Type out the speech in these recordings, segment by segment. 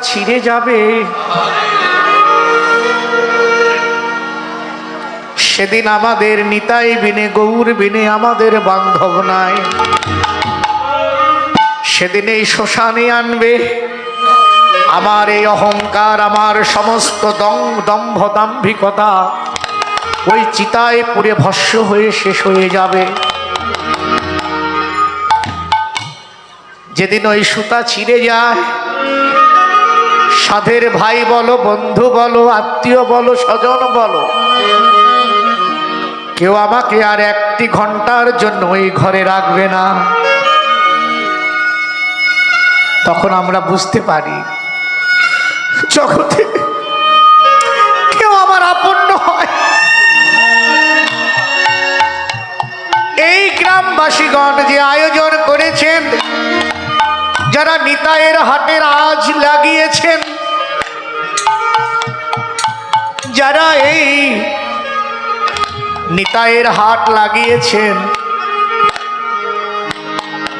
ছিঁড়ে যাবে, সেদিন আমাদের নিতাই বিনে গৌর বিনে আমাদের বান্ধব নাই। সেদিন এই শ্মশানে আনবে আমার এই অহংকার, আমার সমস্ত দম্ভ দাম্ভিকতা ওই চিতায় পুড়ে ভস্ম হয়ে শেষ হয়ে যাবে। যেদিন ওই সুতা ছিঁড়ে যায়, সাধের ভাই বলো, বন্ধু বলো, আত্মীয় বলো, স্বজন বলো, কেউ আমাকে আর একটি ঘন্টার জন্য ওই ঘরে রাখবে না। তখন আমরা বুঝতে পারি জগতে কেউ আমার আপন নয়। এই গ্রামবাসীগণ যে আয়োজন করেছেন, যারা নিতাইয়ের হাটের আজ লাগিয়েছেন, যারা এই নিতাইয়ের হাট লাগিয়েছেন,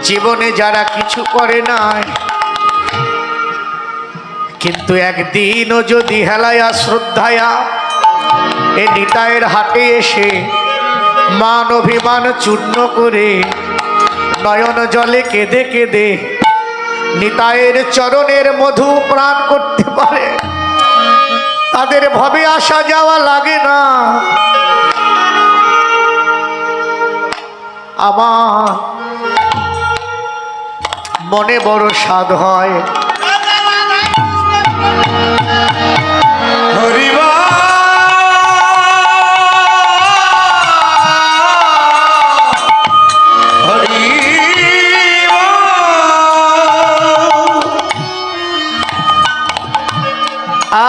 জীবনে যারা কিছু করে নাই, কিন্তু একদিনও যদি হেলায়া শ্রদ্ধায়া এ নিতাইয়ের হাটে এসে মান অভিমান চূর্ণ করে নয়ন জলে কেঁদে কেঁদে নিতাইয়ের চরণের মধু প্রাণ করতে পারে, তাদের ভবে আসা যাওয়া লাগে না। আমার মনে বড় স্বাদ হয়।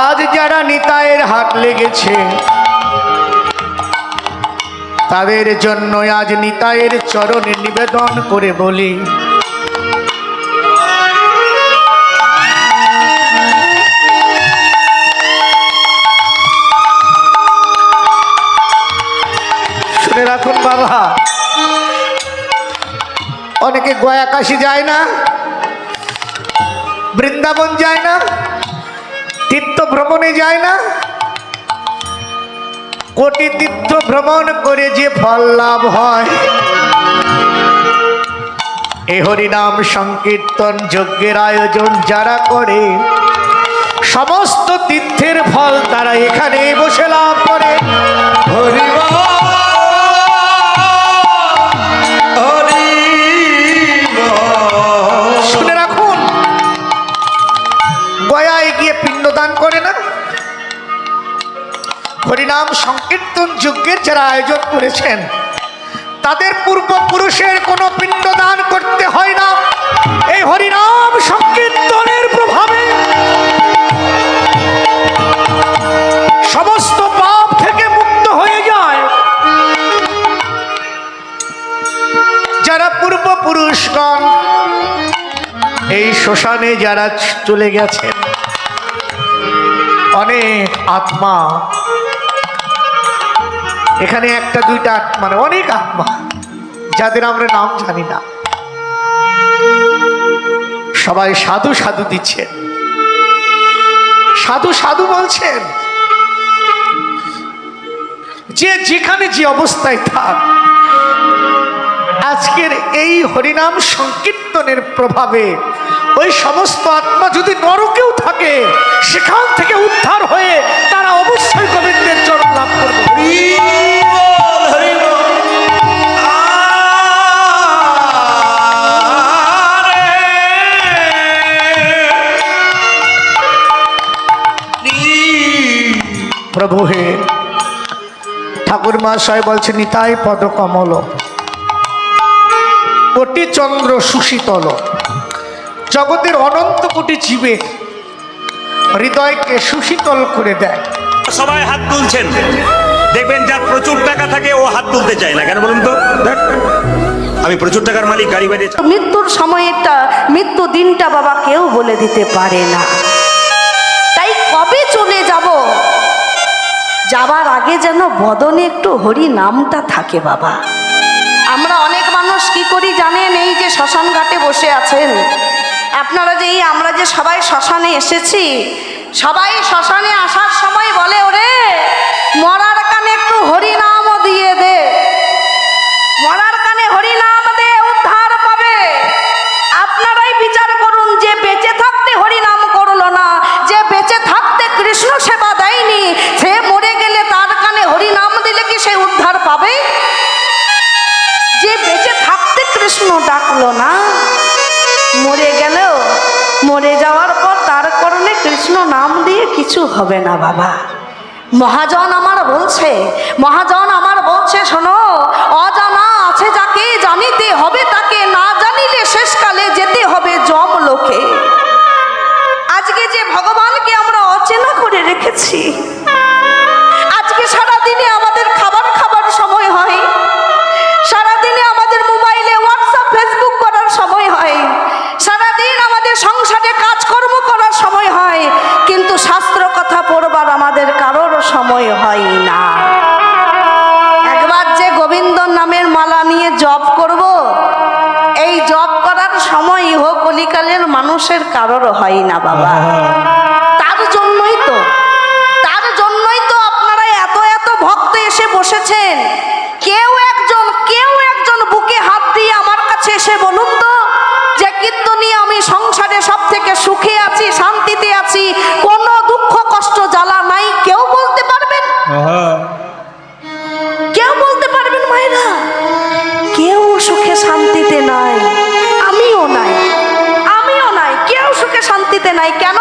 আজ যারা নিতাইয়ের হাট লেগেছে, তাদের জন্য আজ নিতাইয়ের চরণে নিবেদন করে বলি, শুনে রাখুন বাবা, অনেকে গয়া কাশী যায় না, বৃন্দাবন যায় না, তীর্থ ভ্রমণে যায় না, কোটি তীর্থ ভ্রমণ করে যে ফল লাভ হয়, এ হরিনাম সংকীর্তন যজ্ঞের আয়োজন যারা করে, সমস্ত তীর্থের ফল তারা এখানে বসে লাভ করে। শুনে রাখুন, গয়ায় গিয়ে পিণ্ডদান করে না, হরিনাম সংকীর্তন যজ্ঞের যারা আয়োজন করেছেন, তাদের পূর্বপুরুষের কোনো পিণ্ডদান করতে হয় না। এই হরিনাম সংকীর্তনের প্রভাবে সমস্ত পাপ থেকে মুক্ত হয়ে যায়। যারা পূর্বপুরুষগণ এই শ্মশানে যারা চলে গেছেন, অনেক আত্মা এখানে, একটা দুইটা মানে অনেক আত্মা যাদের আমরা নাম জানি না, সবাই সাধু সাধু দিচ্ছেন, সাধু সাধু বলছেন। যে যেখানে যে অবস্থায় থাক, আজকের এই হরিনাম সংকীর্তনের প্রভাবে ওই সমস্ত আত্মা যদি নরকেও থাকে, সেখান থেকে উদ্ধার হয়ে তারা অবশ্যই গোবিন্দের চরণ লাভ করবে। প্রভু হে, ঠাকুর মহাশয় বলছে, নিতাই পদ কমল কোটি চন্দ্র সুশীতল, জগতের অনন্ত কোটি জীবে হৃদয়কে সুশীতল করে দেয়। সবাই হাত তুলছেন, দেখবেন যার প্রচুর টাকা থাকে ও হাত তুলতে চায় না, কেন বলুন তো? আমি প্রচুর টাকার মালিক, গাড়ি বাড়ি। মৃত্যুর সময়টা, মৃত্যু দিনটা বাবা কেউ বলে দিতে পারে না। তাই কবে চলে যাব, যাবার আগে যেন বদনে একটু হরি নামটা থাকে বাবা। আমরা অনেক মানুষ কি করি জানেন, এই যে শ্মশান ঘাটে বসে আছেন, আপনারা যে আমরা যে সবাই শ্মশানে এসেছি, সবাই শ্মশানে আসার সময় বলে, ওরে মরার কানে একটু হরিনামও দিয়ে দে, মরার কানে হরিনাম দে, উদ্ধার পাবে। আপনারাই বিচার করুন, যে বেঁচে থাকতে হরিনাম করলো না, যে বেঁচে থাকতে কৃষ্ণ সেবা দেয়নি, সে মরে গেলে তার কানে হরিনাম দিলে কি সে উদ্ধার পাবে? যে বেঁচে থাকতে কৃষ্ণ ডাকলো না, মরে গেলেও, মরে যাওয়ার পর তার কারণে কৃষ্ণ নাম দিয়ে কিছু হবে না বাবা। মহাজন আমার বলছে, মহাজন আমার বলছে, শোনো, অজানা আছে যাকে জানিতে হবে তাকে, না জানিলে শেষকালে যেতে হবে যম লোকে। আজকে যে ভগবানকে আমরা অচেনা করে রেখেছি, আজকে সারাদিনে আমাদের খাবার সময় হয়, সারাদিনে আমাদের মোবাইলে হোয়াটসঅ্যাপ ফেসবুক করার সময় হয়, সারাদিন আমাদের সংসারে কাজকর্ম করার সময় হয়, কিন্তু শাস্ত্র কথা পড়বার আমাদের কারোর সময় হয় না। একবার যে গোবিন্দ নামের মালা নিয়ে জপ করব, এই জপ করার সময় ইহ কলিকালের মানুষের কারোর হয় না বাবা। তার জন্যই তো আপনারা এত এত ভক্ত এসে বসেছেন। কেউ একজন বুকে হাত দিয়ে আমার কাছে এসে বলুন তো, যে কীর্তনী আমি সংসারে সব থেকে সুখে আছি, শান্তিতে আছি, কোনো দুঃখ কষ্ট জ্বালা নাই, কেউ বলতে পারবেন? কেউ বলতে পারবেন মায়েরা? কেউ সুখে শান্তিতে নাই, আমিও নাই, কেউ সুখে শান্তিতে নাই। কেন?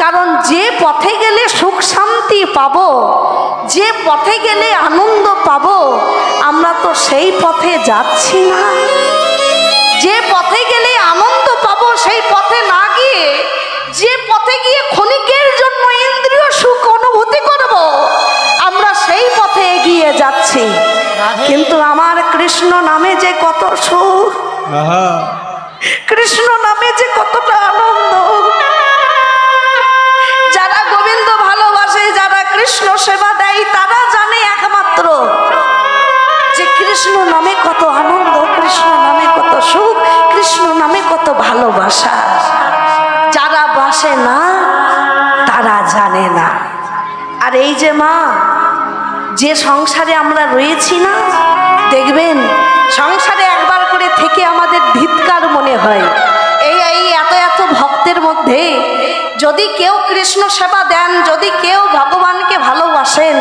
কারণ যে পথে গেলে সুখ শান্তি পাবো, যে পথে গেলে আনন্দ পাবো, আমরা তো সেই পথে যাচ্ছি না। যে পথে গেলে আনন্দ পাবো সেই পথে না গিয়ে, যে পথে গিয়ে ক্ষণিকের জন্য ইন্দ্রিয় সুখ অনুভূতি করব, আমরা সেই পথে এগিয়ে যাচ্ছি। কিন্তু আমার কৃষ্ণ নামে যে কত সুখ, কৃষ্ণ নামে যে কতটা আনন্দ। যারা গোবিন্দ ভালোবাসে, যারা কৃষ্ণ সেবা দেয়, তারা জানে একমাত্র যে কৃষ্ণ নামে কত আনন্দ, কৃষ্ণ নামে কত সুখ, কৃষ্ণ নামে কত ভালোবাসা। যারা বাসে না তারা জানে না। আর এই যে মা, যে সংসারে আমরা রয়েছি না, দেখবেন সংসারে একবার করে থেকে আমাদের ধিক্কার মনে হয়। এই এত এত ভক্তের মধ্যে যদি কেউ কৃষ্ণ সেবা দেন, যদি কেউ ভগবানকে ভালোবাসেন,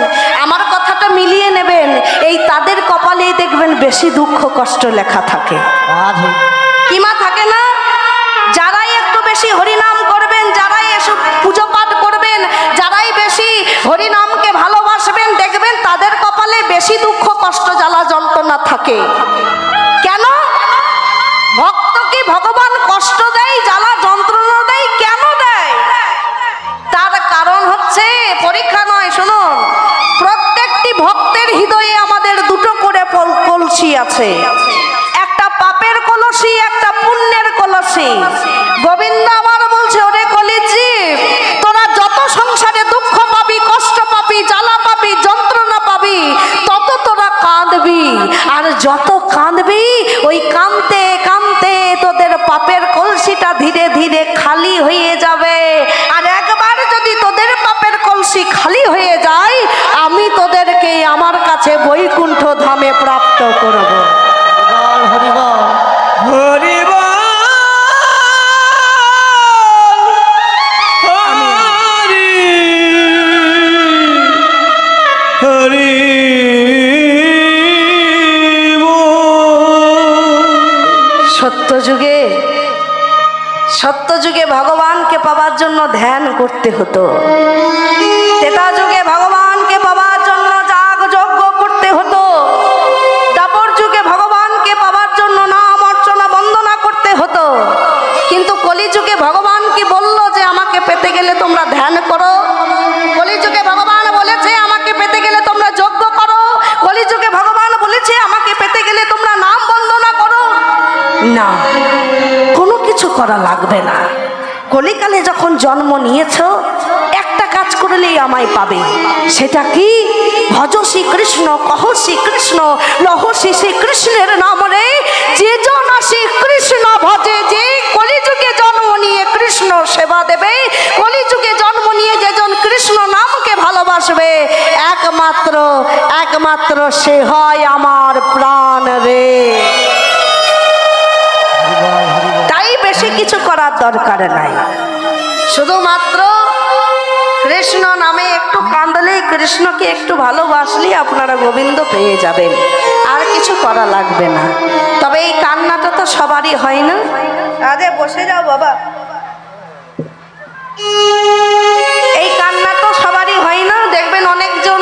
আমার কথাটা মিলিয়ে নেবেন, এই তাদের কপালেই দেখবেন বেশি দুঃখ কষ্ট লেখা থাকে। কিমা থাকে না? যারাই একটু বেশি হরিনাম করবেন, যারাই এসব পুজো পাঠ করবেন, যারাই বেশি হরিনামকে ভালোবাসবেন, দেখবেন তাদের কপালে বেশি দুঃখ কষ্ট জ্বালা যন্ত্রণা থাকে। কেন? ভক্ত কি ভগবান কষ্ট দেয়, জ্বালা যন্ত্রণা দেয়? কেন দেয়? তার কারণ হচ্ছে, পরীক্ষা নয়, শুনুন, প্রত্যেকটি ভক্তের হৃদয়ে আমাদের দুটো করে কলসি আছে, একটা পাপের কলসি, একটা পুণ্যের কলসি। গোবিন্দ আমার বলছে, ওরে কলিজীব, তোরা যত সংসারে দুঃখ পাবি, কষ্ট পাবি, জ্বালা পাবি, যন্ত্রণা পাবি, তত তোরা কাঁদবি। আর যত কাঁদবি, ওই কাঁদতে কাঁদতে তোদের পাপের কলসিটা ধীরে ধীরে খালি হয়ে যাবে। আর একবার যদি তোদের পাপের কলসি খালি হয়ে যায়, আমি তোদেরকে আমার কাছে বৈকুণ্ঠ ধামে প্রাপ্ত করব। হরিবল হরিবল সত্য যুগে ভগবানকে পাওয়ার জন্য ধ্যান করতে হতো, ত্রেতা যুগে ভগবানকে পাওয়ার জন্য যাগ যজ্ঞ করতে হতো, দাপর যুগে ভগবানকে পাওয়ার জন্য নাম অর্চনা বন্দনা করতে হতো। কিন্তু কলিযুগে ভগবান কি বলল যে আমাকে পেতে গেলে তোমরা ধ্যান করো? কলিযুগে ভগবান বলেছে আমাকে পেতে গেলে তোমরা যজ্ঞ করো? কলিযুগে ভগবান বলেছে আমাকে পেতে গেলে তোমরা নাম বন্দনা করো? না, কোনো কিছু করা লাগবে না। কলিকালে যখন জন্ম নিয়েছ, একটা কাজ করলেই আমায় পাবে। সেটা কি? ভজ শ্রীকৃষ্ণ, কহ শ্রীকৃষ্ণ, লহ শ্রীকৃষ্ণের নাম রে, যে জন শ্রীকৃষ্ণ ভজে, যে কলিযুগে কৃষ্ণ সেবা দেবে, কলিযুগে জন্ম নিয়ে যেজন কৃষ্ণ নামকে ভালোবাসবে, একমাত্র সে হয় আমার প্রাণ রে। তাই বেশি কিছু করার দরকার নাই, শুধুমাত্র কৃষ্ণ নামে একটু কাঁদলেই, কৃষ্ণকে একটু ভালোবাসলেই আপনারা গোবিন্দ পেয়ে যাবেন, আর কিছু করা লাগবে না। তবে এই কান্নাটা তো সবারই হয় না। আরে বসে যাও বাবা। এই কান্না তো সবারই হয় না। দেখবেন অনেকজন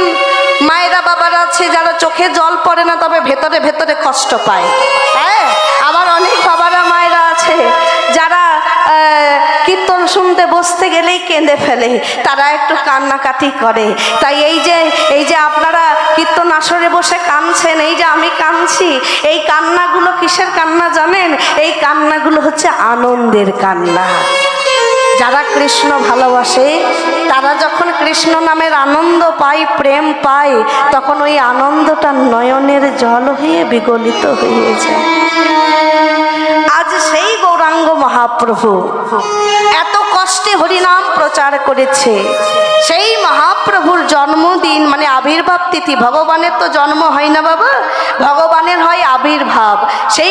মায়েরা বাবারা আছে যারা চোখে জল পড়ে না, তবে ভেতরে ভেতরে কষ্ট পায়। হ্যাঁ, আবার অনেক বাবারা মায়েরা আছে যারা কীর্তন শুনতে বসতে গেলেই কেঁদে ফেলে, তারা একটু কান্নাকাটি করে। তাই এই যে আপনারা কীর্তন আসরে বসে কাঁদছেন, এই যে আমি কাঁদছি, এই কান্নাগুলো কিসের কান্না জানেন? এই কান্নাগুলো হচ্ছে আনন্দের কান্না। যারা কৃষ্ণ ভালোবাসে, তারা যখন কৃষ্ণ নামের আনন্দ পায়, প্রেম পায়, তখন ওই আনন্দটা নয়নের জল হয়ে বিগলিত হয়ে যায়। আজ সেই গৌরাঙ্গ মহাপ্রভু এত কষ্টে হরিনাম প্রচার করেছে। সেই মহাপ্রভুর জন্মদিন মানে আবির্ভাব তিথি। ভগবানের তো জন্ম হয় না বাবা, ভগবানের হয় আবির্ভাব। সেই